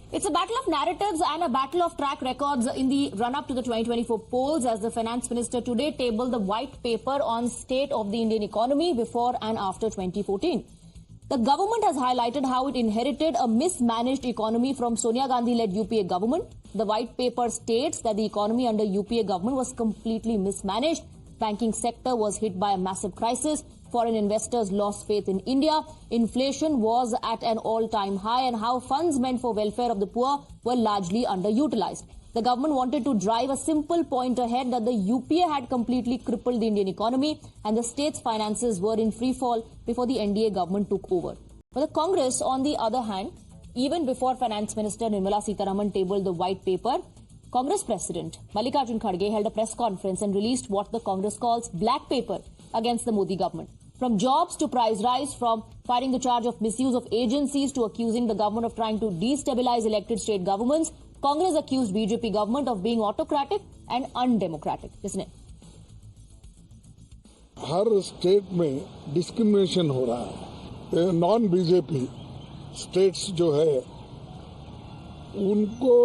It's a battle of narratives and a battle of track records in the run-up to the 2024 polls as the finance minister today tabled the white paper on state of the Indian economy before and after 2014. The government has highlighted how it inherited a mismanaged economy from Sonia Gandhi-led UPA government. The white paper states that the economy under UPA government was completely mismanaged. Banking sector was hit by a massive crisis. Foreign investors lost faith in India. Inflation was at an all-time high, and how funds meant for welfare of the poor were largely underutilized. The government wanted to drive a simple point ahead that the UPA had completely crippled the Indian economy and the state's finances were in free fall before the NDA government took over. But the Congress, on the other hand, even before Finance Minister Nirmala Sitharaman tabled the white paper, Congress President Mallikarjun Kharge held a press conference and released what the Congress calls black paper against the Modi government. From jobs to price rise, from firing the charge of misuse of agencies to accusing the government of trying to destabilize elected state governments, Congress accused BJP government of being autocratic and undemocratic. Listen in. Her state में discrimination हो रहा है. Non BJP states जो है उनको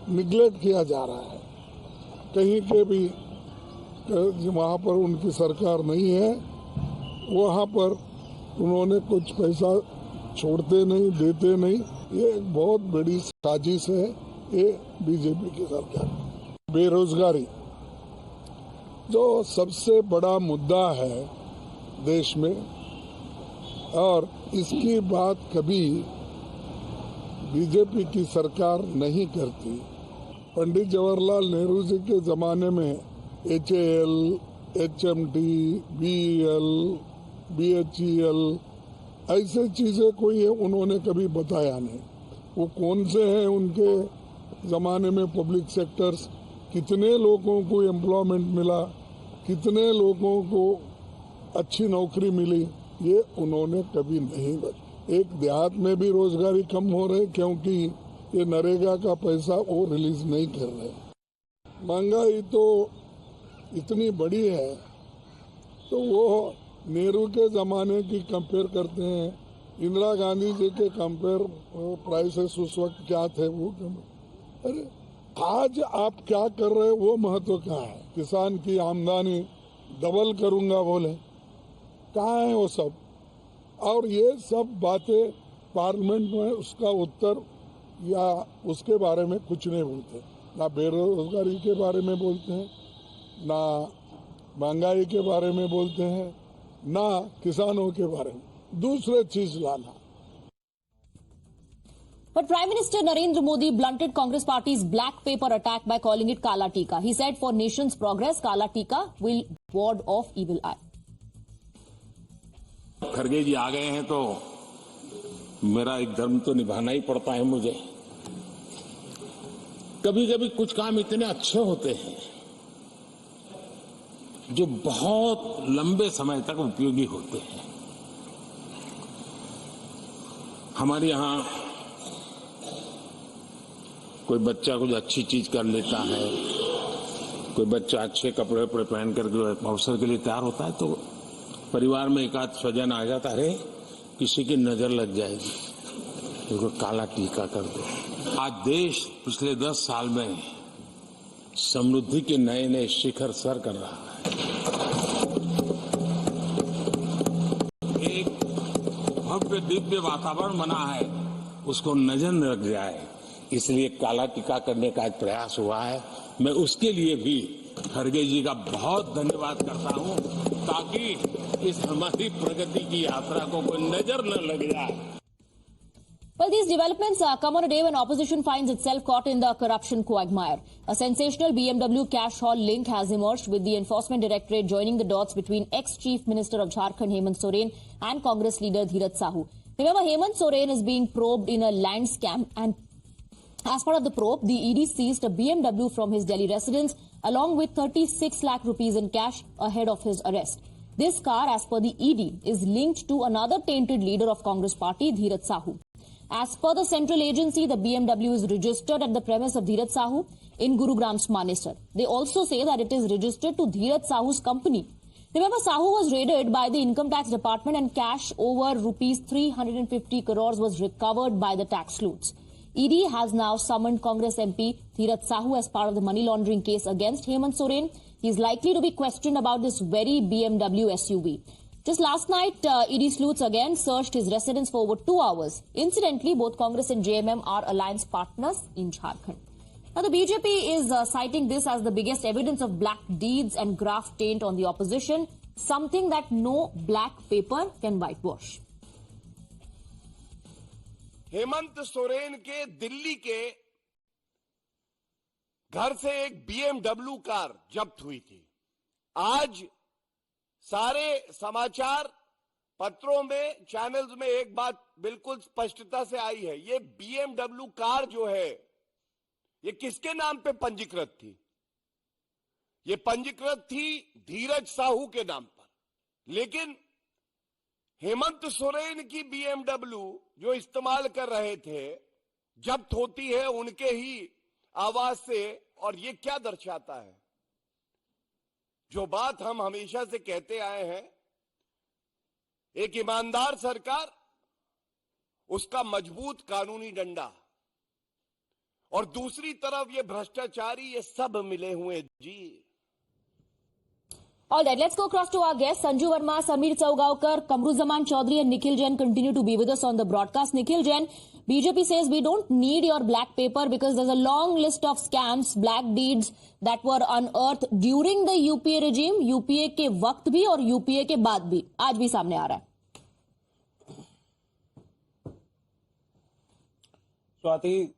neglect किया जा रहा है. कहीं के भी वहां पर उनकी सरकार नहीं है, वहां पर उन्होंने कुछ पैसा छोड़ते नहीं, देते नहीं. ये एक बहुत बड़ी साजिश है ये बीजेपी की सरकार. बेरोजगारी जो सबसे बड़ा मुद्दा है देश में, और इसकी बात कभी बीजेपी की सरकार नहीं करती. पंडित जवाहरलाल नेहरू जी के जमाने में HAL, HMT, BEL, BHEL ऐसे चीजें कोई उन्होंने कभी बताया नहीं. वो कौन से हैं उनके जमाने में पब्लिक सेक्टर्स, कितने लोगों को एम्प्लॉयमेंट मिला, कितने लोगों को अच्छी नौकरी मिली, ये उन्होंने कभी नहीं बताया. एक देहात में भी रोजगारी कम हो रहे क्योंकि ये नरेगा का पैसा वो रिलीज नहीं कर रहे. महंगाई तो इतनी बड़ी है, तो वो नेहरू के जमाने की कंपेयर करते हैं. इंदिरा गांधी जी के कंपेयर प्राइसेस उस वक्त क्या थे वो. अरे आज आप क्या कर रहे हैं वो महत्व कहाँ है. किसान की आमदनी डबल करूंगा बोले, कहाँ है वो सब. और ये सब बातें पार्लियामेंट में उसका उत्तर या उसके बारे में कुछ नहीं बोलते. ना बेरोजगारी के बारे में बोलते हैं, ना महंगाई के बारे में बोलते हैं, ना किसानों के बारे में. दूसरे चीज लाना. But Prime Minister Narendra Modi blunted Congress Party's black paper attack by calling it Kala Tika. He said, for nation's progress, Kala Tika will ward off evil eye. Kharge जी आ गए हैं तो मेरा एक धर्म तो निभाना ही पड़ता है मुझे. कभी कभी कुछ काम इतने अच्छे होते हैं जो बहुत लंबे समय तक उपयोगी होते हैं. हमारे यहाँ कोई बच्चा कुछ अच्छी चीज कर लेता है, कोई बच्चा अच्छे कपड़े वपड़े पहन कर अवसर के लिए तैयार होता है, तो परिवार में एक आध स्वजन आ जाता है, किसी की नजर लग जाएगी, तो काला टीका कर दो. आज देश पिछले 10 साल में समृद्धि के नए नए शिखर सर कर रहा है. एक भव्य दिव्य वातावरण बना है, उसको नजर न लग जाए, इसलिए काला टीका करने का एक प्रयास हुआ है. मैं उसके लिए भी खरगे जी का बहुत धन्यवाद करता हूं, ताकि इस हमारी प्रगति की यात्रा को कोई नजर न लग जाए. Well, these developments come on a day when opposition finds itself caught in the corruption quagmire. A sensational BMW cash haul link has emerged, with the Enforcement Directorate joining the dots between ex-Chief Minister of Jharkhand Hemant Soren and Congress leader Dheeraj Sahu. Remember, Hemant Soren is being probed in a land scam, and as part of the probe, the ED seized a BMW from his Delhi residence along with 36 lakh rupees in cash ahead of his arrest. This car, as per the ED, is linked to another tainted leader of Congress party, Dheeraj Sahu. As per the central agency, the BMW is registered at the premise of Dheeraj Sahu in Gurugram's Manesar. They also say that it is registered to Dheeraj Sahu's company. Remember, Sahu was raided by the Income Tax Department and cash over rupees 350 crores was recovered by the tax sleuths. ED has now summoned Congress MP Thirath Sahu as part of the money laundering case against Hemant Soren. He is likely to be questioned about this very BMW SUV. Just last night, ED sleuths again searched his residence for over 2 hours. Incidentally, both Congress and JMM are alliance partners in Jharkhand. Now, the BJP is citing this as the biggest evidence of black deeds and graft taint on the opposition, something that no black paper can whitewash. Hemant Soren के दिल्ली के घर से एक BMW car जब्त हुई थी। आज सारे समाचार पत्रों में, चैनल्स में एक बात बिल्कुल स्पष्टता से आई है, ये BMW कार जो है ये किसके नाम पे पंजीकृत थी? ये पंजीकृत थी धीरज साहू के नाम पर। लेकिन हेमंत सोरेन की BMW जो इस्तेमाल कर रहे थे जब्त होती है उनके ही आवाज से। और ये क्या दर्शाता है? जो बात हम हमेशा से कहते आए हैं, एक ईमानदार सरकार, उसका मजबूत कानूनी डंडा, और दूसरी तरफ ये भ्रष्टाचारी, ये सब मिले हुए जी। All right, let's go across to our guests. Sanju Verma, Samir Chowgaonkar, Kamruzaman Chaudhary and Nikhil Jain continue to be with us on the broadcast. Nikhil Jain, BJP says we don't need your black paper because there's a long list of scams, black deeds that were unearthed during the UPA regime, UPA के वक्त भी और UPA के बाद भी, आज भी सामने आ रहा है। Swati,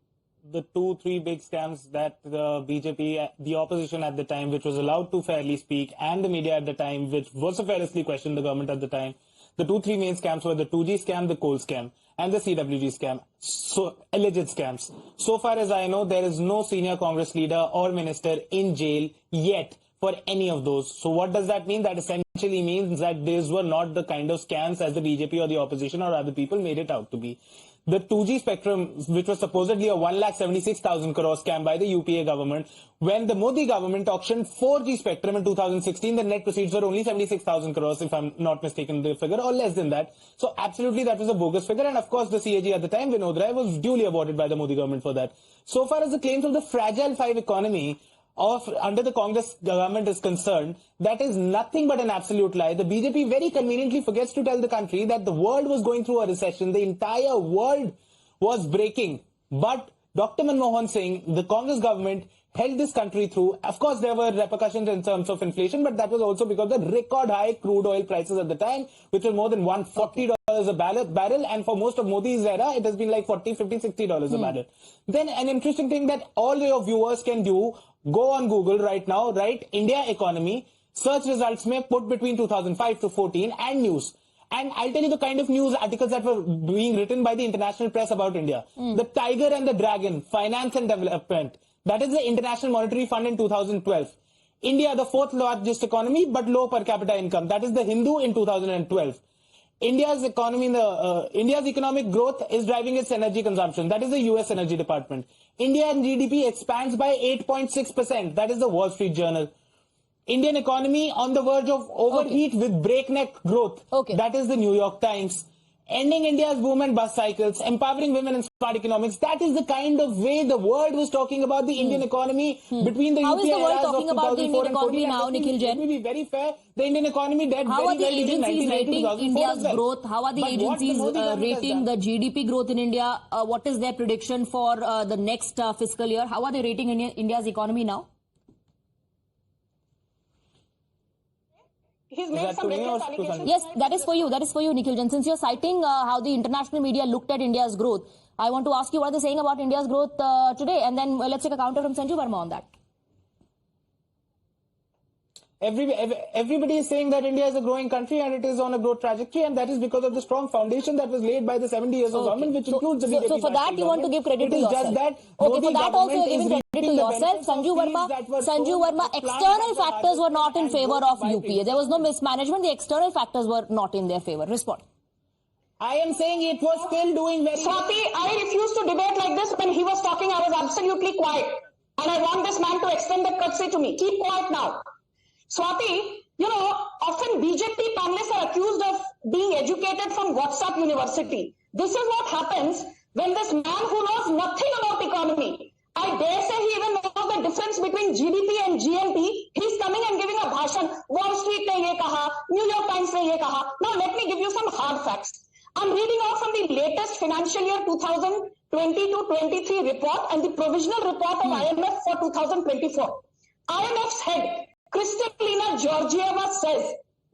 the 2-3 big scams that the BJP, the opposition at the time, which was allowed to fairly speak, and the media at the time, which vociferously questioned the government at the time, the 2-3 main scams were the 2G scam, the coal scam, and the CWG scam. So, alleged scams. So far as I know, there is no senior Congress leader or minister in jail yet for any of those. So what does that mean? That essentially means that these were not the kind of scams as the BJP or the opposition or other people made it out to be. The 2G spectrum, which was supposedly a 1,76,000 crore scam by the UPA government, when the Modi government auctioned 4G spectrum in 2016, the net proceeds were only 76,000 crores, if I'm not mistaken the figure, or less than that. So absolutely that was a bogus figure. And of course the CAG at the time, Vinod Rai, was duly awarded by the Modi government for that. So far as the claims of the fragile five economy under the Congress government is concerned, that is nothing but an absolute lie. The BJP very conveniently forgets to tell the country that the world was going through a recession. The entire world was breaking. But Dr. Manmohan Singh, the Congress government, held this country through. Of course, there were repercussions in terms of inflation, but that was also because of the record high crude oil prices at the time, which was more than $140 a barrel. And for most of Modi's era, it has been like $40, $50, $60 a barrel. Then an interesting thing that all your viewers can do, go on Google right now, write India economy, search results may put between 2005 to 14 and news. And I'll tell you the kind of news articles that were being written by the international press about India. The Tiger and the Dragon, Finance and Development. That is the International Monetary Fund in 2012. India, the fourth largest economy, but low per capita income. That is the Hindu in 2012. India's economic growth is driving its energy consumption. That is the US Energy Department. Indian GDP expands by 8.6%. That is the Wall Street Journal. Indian economy on the verge of overheat with breakneck growth. That is the New York Times. Ending India's boom and bust cycles, empowering women in smart economics. That is the kind of way the world was talking about the Indian economy between the How is UPA the world eras talking of about the Indian economy now, Nikhil Jain? Let me be very fair. The Indian economy did How very are the well between agencies 1990 rating to 2004 India's as well. growth? How are the But what agencies Modi government has rating the done- GDP growth in India? What is their prediction for the next fiscal year? How are they rating India's economy now? He's Is made that some to me or reckless to allegations. Sanjay? Yes, that is for you. That is for you, Nikhil Jain. Since you're citing how the international media looked at India's growth, I want to ask you what are they saying about India's growth today? And then let's take a counter from Sanju Verma on that. Everybody is saying that India is a growing country and it is on a growth trajectory, and that is because of the strong foundation that was laid by the 70 years of government, which includes the BJP. So for that, you want to give credit to It is yourself. just that Okay, for Modi that also you're government giving is credit to reaping the yourself. benefits of Sanju seeds Verma, that were Sanju sown Verma, at the plant external of the factors were not in and favor growth of by UPA. people. There was no mismanagement. The external factors were not in their favor. Respond. I am saying it was still doing very well. Swati, I refused to debate like this. When he was talking, I was absolutely quiet. And I want this man to extend that courtesy to me. Keep quiet now. Swati, you know, often BJP panelists are accused of being educated from WhatsApp University. This is what happens when this man who knows nothing GNP, he's coming and giving a bhashan. Wall Street ने ये कहा, New York Times ने ये कहा. Now let me give you some hard facts. I'm reading out from the latest financial year 2022-23 report and the provisional report of IMF for 2024. IMF's head, Kristalina Georgieva, says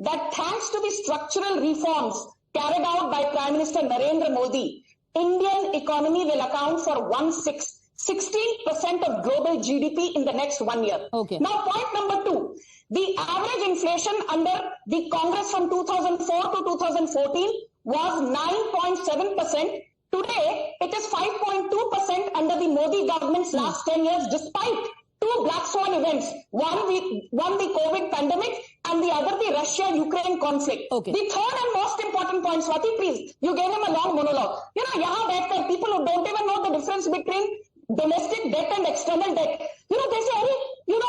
that thanks to the structural reforms carried out by Prime Minister Narendra Modi, Indian economy will account for 16% of global GDP in the next 1 year. Okay. Now, point number 2, the average inflation under the Congress from 2004 to 2014 was 9.7%. Today, it is 5.2% under the Modi government's last 10 years, despite two black swan events. One the COVID pandemic and the other the Russia-Ukraine conflict. Okay. The third and most important point, Swati, please, you gave him a long monologue. You know, yahan baitkar people who don't even know the difference between domestic debt and external debt. You know, they say,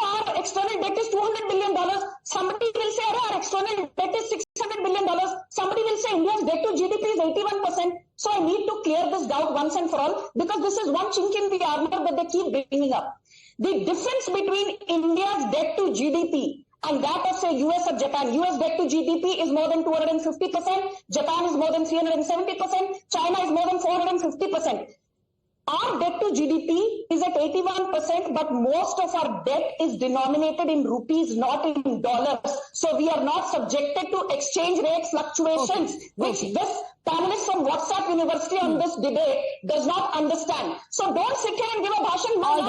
our external debt is $200 billion. Somebody will say, our external debt is $600 billion. Somebody will say, India's debt to GDP is 81%. So I need to clear this doubt once and for all, because this is one chink in the armor that they keep bringing up. The difference between India's debt to GDP and that of, say, US or Japan. US debt to GDP is more than 250%. Japan is more than 370%. China is more than 450%. Our debt to GDP is at 81%, but most of our debt is denominated in rupees, not in dollars. So we are not subjected to exchange rate fluctuations, which this panelist from WhatsApp University on this debate does not understand. So don't sit here and give a bhashan. All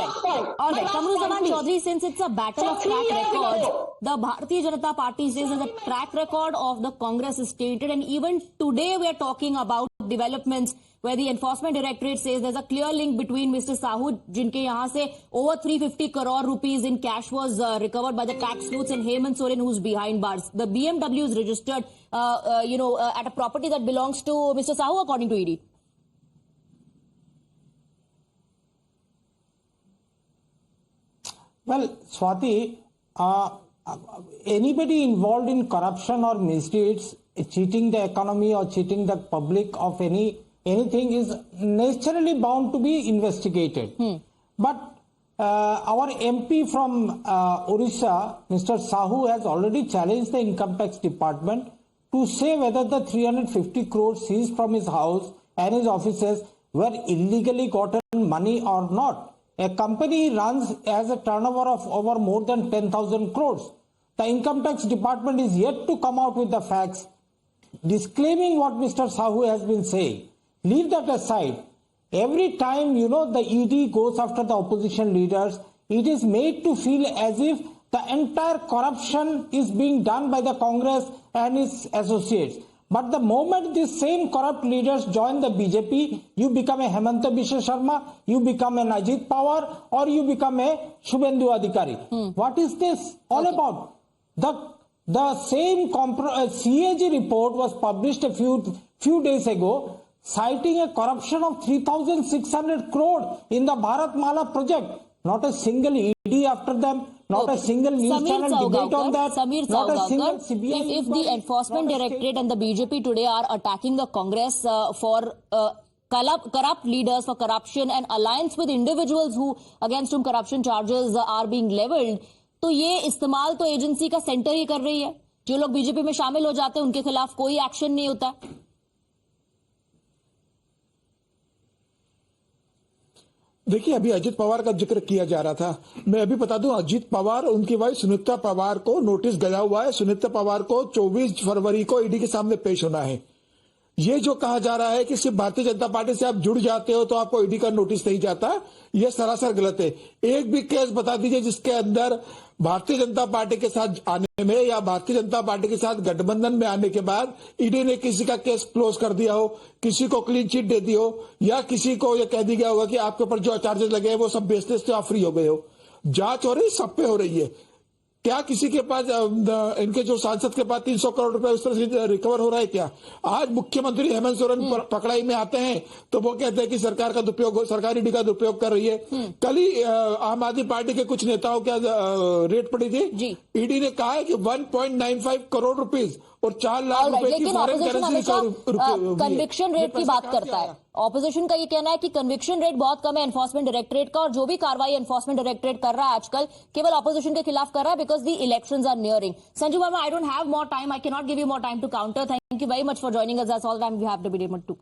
right. Kamruzaman Chaudhary, since it's a battle of track records, the Bharatiya Janata Party says that the track record of the Congress is stated, and even today we are talking about developments where the Enforcement Directorate says there's a clear link between Mr. Sahu, jinke yahan se over 350 crore rupees in cash was recovered by the tax sleuths, and Hemant Soren, who's behind bars. The BMW is registered, at a property that belongs to Mr. Sahu, according to ED. Well, Swati, anybody involved in corruption or misdeeds, cheating the economy or cheating the public of anything is naturally bound to be investigated. But our MP from Orissa, Mr. Sahu, has already challenged the Income Tax Department to say whether the 350 crores seized from his house and his offices were illegally gotten money or not. A company runs as a turnover of over more than 10,000 crores. The Income Tax Department is yet to come out with the facts, disclaiming what Mr. Sahu has been saying. Leave that aside. Every time, the ED goes after the opposition leaders, it is made to feel as if the entire corruption is being done by the Congress and its associates. But the moment these same corrupt leaders join the BJP, you become a Hemanta Biswa Sharma, you become an Ajit Pawar, or you become a Shubhendu Adhikari. What is this all about? The same CAG report was published a few days ago, citing a corruption of 3,600 crore in the Bharatmala project. Not a single ED after them, not a single news channel debate on that, not a single CBI. If the Enforcement Directorate and the BJP today are attacking the Congress for corrupt leaders, for corruption and alliance with individuals against whom corruption charges are being leveled, तो ये इस्तेमाल तो agency का centre ही कर रही है. जो लोग बीजेपी में शामिल हो जाते हैं उनके खिलाफ कोई एक्शन नहीं होता. देखिए, अभी अजित पवार का जिक्र किया जा रहा था. मैं अभी बता दूं, अजित पवार और उनकी वाइफ सुनीता पवार को नोटिस गया हुआ है. सुनीता पवार को 24 फरवरी को ईडी के सामने पेश होना है. ये जो कहा जा रहा है कि सिर्फ भारतीय जनता पार्टी से आप जुड़ जाते हो तो आपको ईडी का नोटिस नहीं जाता, यह सरासर गलत है. एक भी केस बता दीजिए जिसके अंदर भारतीय जनता पार्टी के साथ आने में या भारतीय जनता पार्टी के साथ गठबंधन में आने के बाद ईडी ने किसी का केस क्लोज कर दिया हो, किसी को क्लीन चिट दे दी हो, या किसी को यह कह दिया गया होगा कि आपके ऊपर जो चार्जेस लगे हैं वो सब बेचने से आप फ्री हो गए हो. जांच हो रही, सब पे हो रही है. क्या किसी के पास, इनके जो सांसद के पास 300 करोड़ रुपए उस तरह से रिकवर हो रहा है क्या? आज मुख्यमंत्री हेमंत सोरेन पकड़ाई में आते हैं तो वो कहते हैं कि सरकार का दुरुपयोग, सरकारी ईडी का दुरुपयोग कर रही है. कल ही आम आदमी पार्टी के कुछ नेताओं क्या रेट पड़ी थी, ईडी ने कहा है कि 1.95 करोड़ रुपीज और 4 लाख Alright, रुपए की लेकिन फॉरेन ऑपोजिशन करेंसी हमेशा कन्विक्शन रेट की बात करता है। ऑपोजिशन का ये कहना है कि कन्विक्शन रेट बहुत कम है एनफोर्समेंट डायरेक्टरेट का, और जो भी कार्रवाई एनफोर्समेंट डायरेक्टरेट कर रहा है आजकल केवल ऑपोजिशन के खिलाफ कर रहा है because the elections are nearing. Sanju Verma, I don't have more time, I can not give you more time to counter. Thank you very much for joining us, that's all time we have to be able to